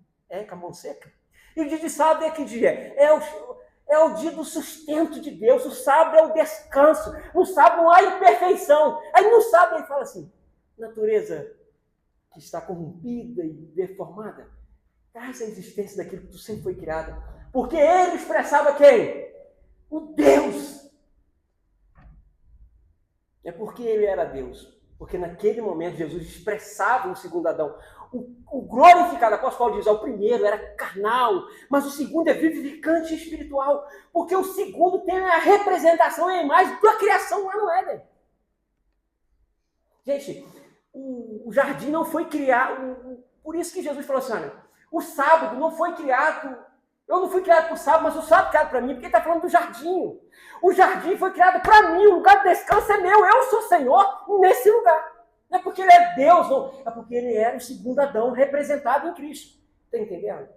Com a mão seca? E o dia de sábado é que dia? É o dia do sustento de Deus. O sábado é o descanso. No sábado não há imperfeição. Aí no sábado ele fala assim, natureza que está corrompida e deformada, traz a existência daquilo que tu sempre foi criada. Porque ele expressava quem? O Deus. É porque ele era Deus. Porque naquele momento Jesus expressava o segundo Adão. O glorificado, apóstolo Paulo diz, o primeiro era carnal, mas o segundo é vivificante e espiritual. Porque o segundo tem a representação e a imagem da criação lá no Éden. Gente, o jardim não foi criado, por isso que Jesus falou assim, olha, o sábado não foi criado, eu não fui criado para o sábado, mas o sábado foi criado para mim, porque ele está falando do jardim. O jardim foi criado para mim, o lugar de descanso é meu, eu sou Senhor nesse lugar. Não é porque ele é Deus, não, é porque ele era o segundo Adão representado em Cristo. Está entendendo?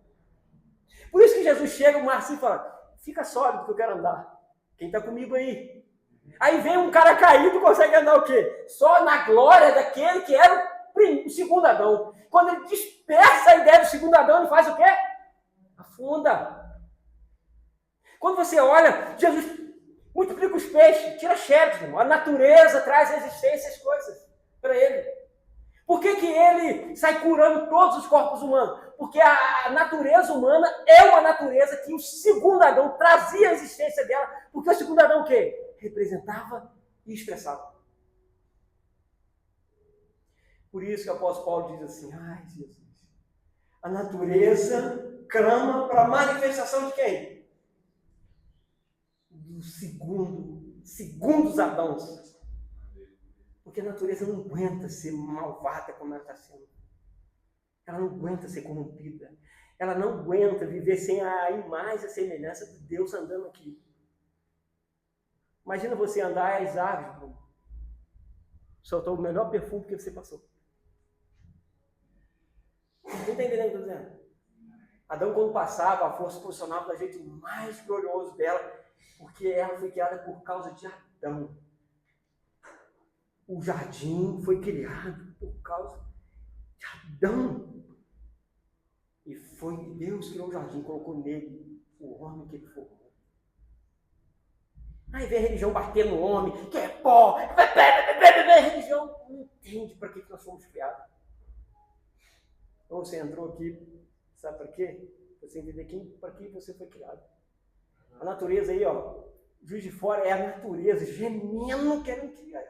Por isso que Jesus chega, o Marcinho fala, fica sólido que eu quero andar. Quem está comigo aí? Aí vem um cara caído, consegue andar o quê? Só na glória daquele que era o segundo Adão. Quando ele dispersa a ideia do segundo Adão, ele faz o quê? Afunda. Quando você olha, Jesus multiplica os peixes, tira xeres, irmão. A natureza traz existência às coisas para ele. Por que ele sai curando todos os corpos humanos? Porque a natureza humana é uma natureza que o segundo Adão trazia a existência dela, porque o segundo Adão o quê? Representava e expressava. Por isso que o apóstolo Paulo diz assim, ai Jesus, a natureza clama para a manifestação de quem? Do segundos Adãos. Porque a natureza não aguenta ser malvada como ela está sendo. Ela não aguenta ser corrompida. Ela não aguenta viver sem a imagem e a semelhança de Deus andando aqui. Imagina você andar às árvores, Bruno. Soltou o melhor perfume que você passou. Você está entendendo o que eu estou dizendo? Adão, quando passava, a força funcionava do jeito mais glorioso dela, porque ela foi criada por causa de Adão. O jardim foi criado por causa de Adão. E foi Deus que criou o jardim, colocou nele o homem que ele formou. Aí vem a religião bater no homem, que é pó, a religião não entende para que nós fomos criados. Então você entrou aqui, sabe para quê? Você entender para que você foi criado. A natureza aí, ó, Juiz de Fora é a natureza gemendo querendo criar.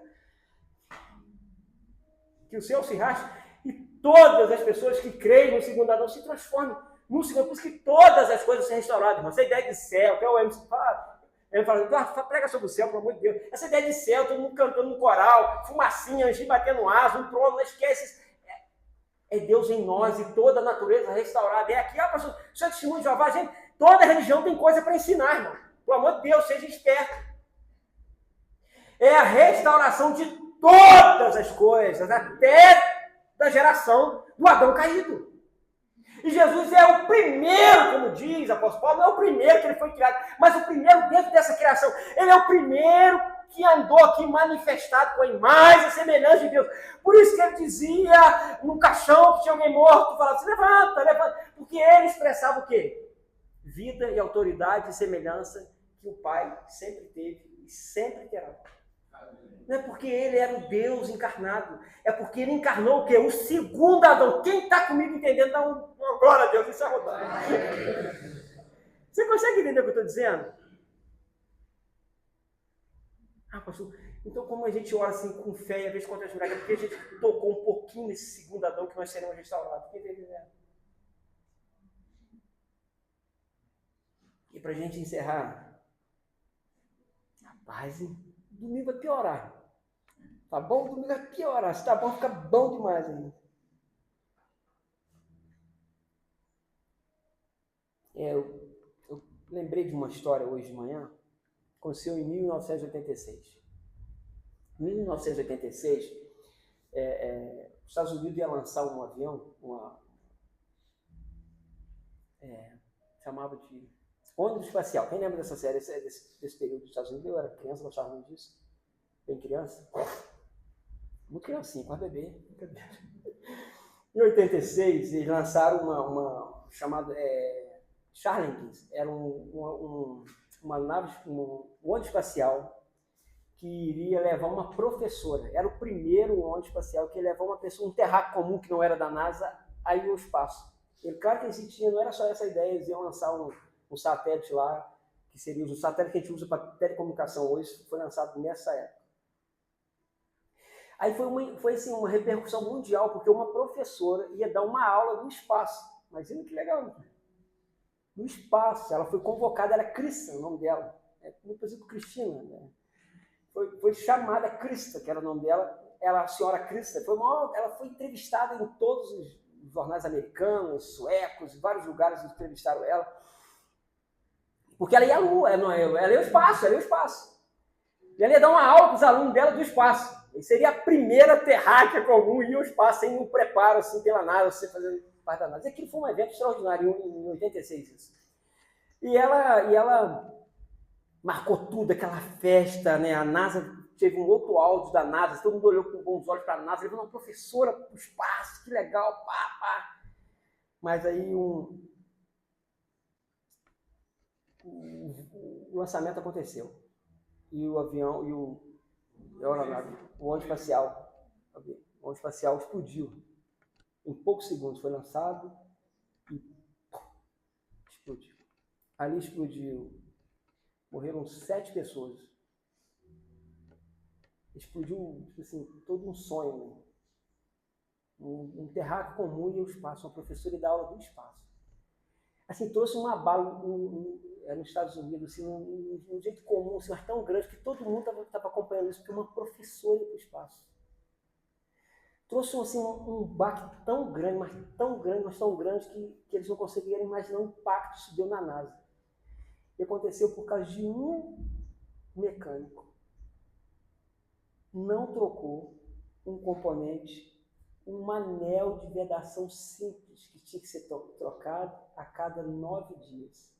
Que o céu se raste e todas as pessoas que creem no segundo Adão se transformem no segundo. Por isso que todas as coisas são restauradas. Essa ideia de céu, até o MC fala, ele fala, prega sobre o céu, pelo amor de Deus. Essa ideia de céu, todo mundo cantando no coral, fumacinha, anjinho batendo asa, um trono, não esquece. É Deus em nós e toda a natureza restaurada. É aqui, pastor, o seu testemunho de Jeová, gente, toda religião tem coisa para ensinar, irmão. Pelo amor de Deus, seja esperto. É a restauração de todas as coisas, até da geração do Adão caído. E Jesus é o primeiro, como diz o apóstolo Paulo, não é o primeiro que ele foi criado, mas o primeiro dentro dessa criação. Ele é o primeiro que andou aqui manifestado com a imagem e semelhança de Deus. Por isso que ele dizia no caixão que tinha alguém morto, falava assim, levanta, levanta. Porque ele expressava o quê? Vida e autoridade e semelhança que o Pai sempre teve e sempre terá. Não é porque ele era o Deus encarnado, é porque ele encarnou o quê? O segundo Adão. Quem está comigo entendendo, dá uma glória a Deus, isso é rodar. Você consegue entender o que eu estou dizendo? Ah, pastor, então como a gente ora assim com fé e a vez contra as muralhas, é porque a gente tocou um pouquinho nesse segundo Adão que nós seremos restaurados. Quem está entendendo? E para a gente encerrar, rapaz, domingo vai piorar. Tá bom? Domingo vai piorar. Se tá bom, fica bom demais ainda. Eu lembrei de uma história hoje de manhã. Aconteceu em 1986. Em 1986, os Estados Unidos ia lançar um avião, chamava de ônibus espacial. Quem lembra dessa série, desse período dos Estados Unidos? Eu era criança, gostava muito disso. Bem criança. Muito criancinha, quase bebê. Em 86, eles lançaram uma chamada Starlink. Era uma nave, um ônibus espacial que iria levar uma professora. Era o primeiro ônibus espacial que ia levar uma pessoa, um terráqueo comum que não era da NASA, aí ao espaço. E claro que eles tinham, não era só essa ideia, eles iam lançar um satélite lá, que seria o satélite que a gente usa para telecomunicação hoje, foi lançado nessa época. Aí foi assim, uma repercussão mundial, porque uma professora ia dar uma aula no espaço. Imagina que legal. No espaço. Ela foi convocada, era Crista, o nome dela. Por exemplo, Cristina. Né? Foi chamada Crista, que era o nome dela. Ela, a senhora Crista, ela foi entrevistada em todos os jornais americanos, suecos, em vários lugares entrevistaram ela. Porque ela ia à Lua, ela ia ao espaço, E ela ia dar uma aula para os alunos dela do espaço. E seria a primeira terráquea comum ir ao espaço sem um preparo assim pela NASA, você fazendo parte da NASA. E aquilo foi um evento extraordinário em 86 isso. E ela marcou tudo, aquela festa, né? A NASA teve um outro áudio da NASA, todo mundo olhou com bons olhos para a NASA, levou uma professora para o espaço, que legal, pá. Mas aí o lançamento aconteceu. E o avião, o ônibus espacial, onde espacial explodiu. Em poucos segundos foi lançado e explodiu. Ali explodiu. Morreram 7 pessoas. Explodiu, tipo assim, todo um sonho, né? Um terráqueo comum e o espaço. Uma professora da aula do espaço. Assim, trouxe um abalo nos Estados Unidos, assim, um jeito comum, assim, mas tão grande que todo mundo estava acompanhando isso, porque uma professora ia para o espaço. Trouxe assim, um baque tão grande, mas tão grande, que eles não conseguiram imaginar o impacto que isso deu na NASA. E aconteceu por causa de um mecânico. Não trocou um componente, um anel de vedação simples, que tinha que ser trocado a cada 9 dias.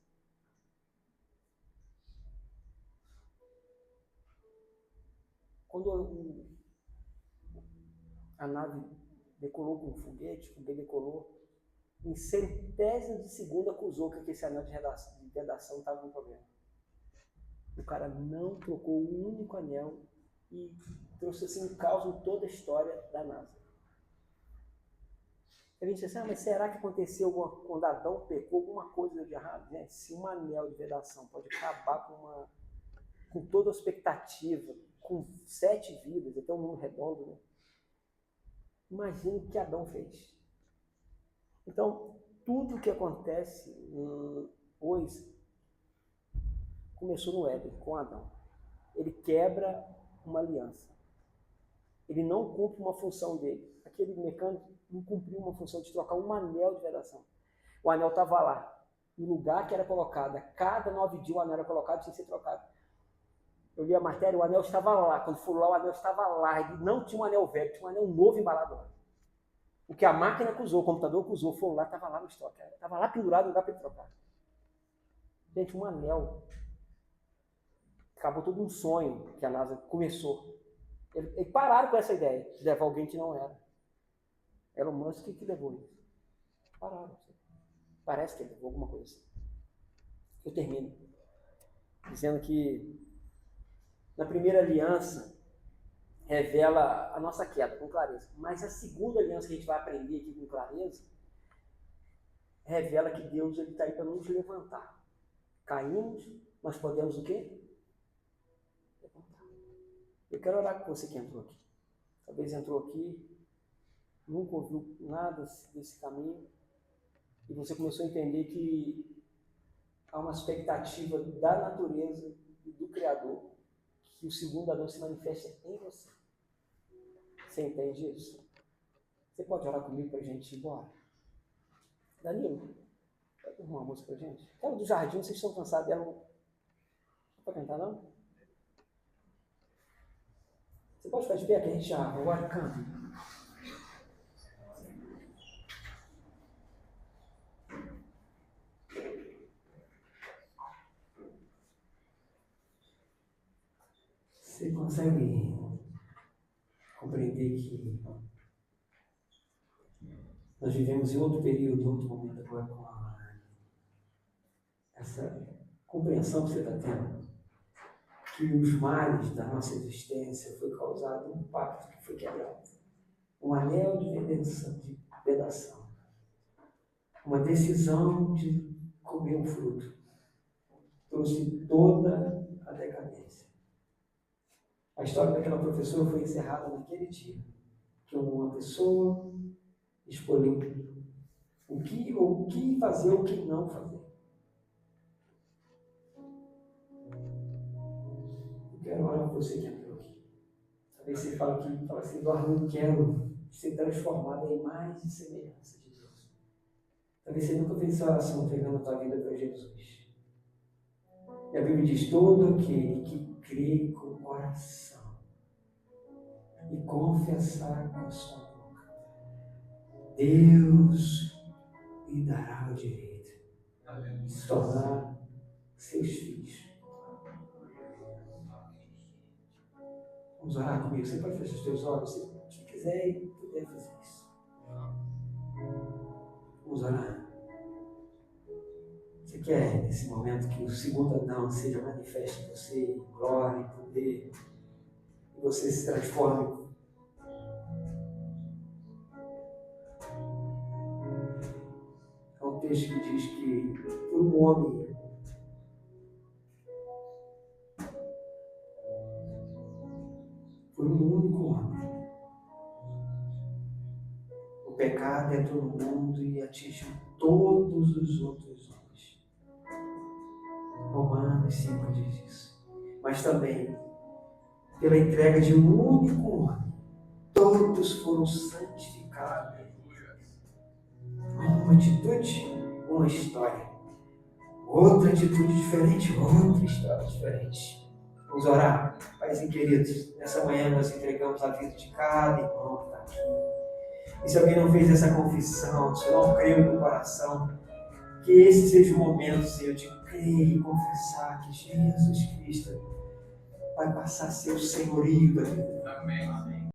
Quando a nave decolou com um foguete, o foguete decolou, em centésimos de segundo acusou que esse anel de vedação estava com problema. O cara não trocou um único anel e trouxe assim um caos em toda a história da NASA. A gente diz assim, mas será que aconteceu quando Adão pecou alguma coisa de errado? Gente, se um anel de vedação pode acabar com toda a expectativa, com 7 vidas, até um mundo redondo, né? Imagine o que Adão fez. Então, tudo o que acontece hoje começou no Éden, com Adão. Ele quebra uma aliança. Ele não cumpre uma função dele. Aquele mecânico não cumpriu uma função de trocar um anel de vedação. O anel estava lá, no lugar que era colocado. A cada 9 dias o anel era colocado, tinha que ser trocado. Eu li a matéria, o anel estava lá. Quando for lá, o anel estava lá. Ele não tinha um anel velho, tinha um anel novo embalado lá. O que a máquina que usou, o computador que usou, foi lá, estava lá no estoque. Estava lá pendurado, não dá para ele trocar. Gente, um anel. Acabou todo um sonho que a NASA começou. Eles pararam com essa ideia de levar alguém que não era. Era o Musk que levou isso. Pararam. Parece que ele levou alguma coisa assim. Eu termino dizendo que na primeira aliança revela a nossa queda com clareza. Mas a segunda aliança que a gente vai aprender aqui com clareza revela que Deus está aí para nos levantar. Caímos, mas podemos o quê? Levantar. Eu quero orar com você que entrou aqui. Talvez entrou aqui, nunca ouviu nada desse caminho, e você começou a entender que há uma expectativa da natureza e do Criador que o segundo Adão se manifeste em você. Você entende isso? Você pode orar comigo para a gente ir embora? Danilo, pode arrumar uma música para a gente? Aquela do jardim, vocês estão cansados dela? Não pode cantar, não? Você pode ficar de pé que a gente já agora canta. Você consegue compreender que nós vivemos em outro período, outro momento agora com essa compreensão que você está tendo, que os males da nossa existência foi causado um pacto que foi quebrado, um anel de vedação, uma decisão de comer o fruto, trouxe toda a decadência. A história daquela professora foi encerrada naquele dia, que uma pessoa escolheu o que fazer, o que não fazer. Eu quero orar por você que entrou aqui. Talvez você fale assim, Eduardo, eu quero ser transformado em mais de semelhança de Deus. Talvez você nunca fez essa oração entregando a tua vida para Jesus. E a Bíblia diz, todo aquele que crê com o coração e confessar com a sua boca, Deus lhe dará o direito de se tornar seus filhos. Vamos orar comigo. Você pode fechar os teus olhos, se quiser e puder fazer isso. Vamos orar. Você quer, nesse momento, que o segundo Adão seja manifesto em você, glória e poder, e você se transforme texto que diz que por um homem por um único homem o pecado entrou no mundo e atingiu todos os outros homens. Romanos 5 diz isso. Mas também, pela entrega de um único homem, todos foram santificados. Uma atitude, uma história. Outra atitude diferente, outra história diferente. Vamos orar? Paizinho queridos, nessa manhã nós entregamos a vida de cada irmão que está aqui. E se alguém não fez essa confissão, se não creu no coração, que esse seja o momento, Senhor, de crer e confessar que Jesus Cristo vai passar a ser o senhorio da vida. Amém.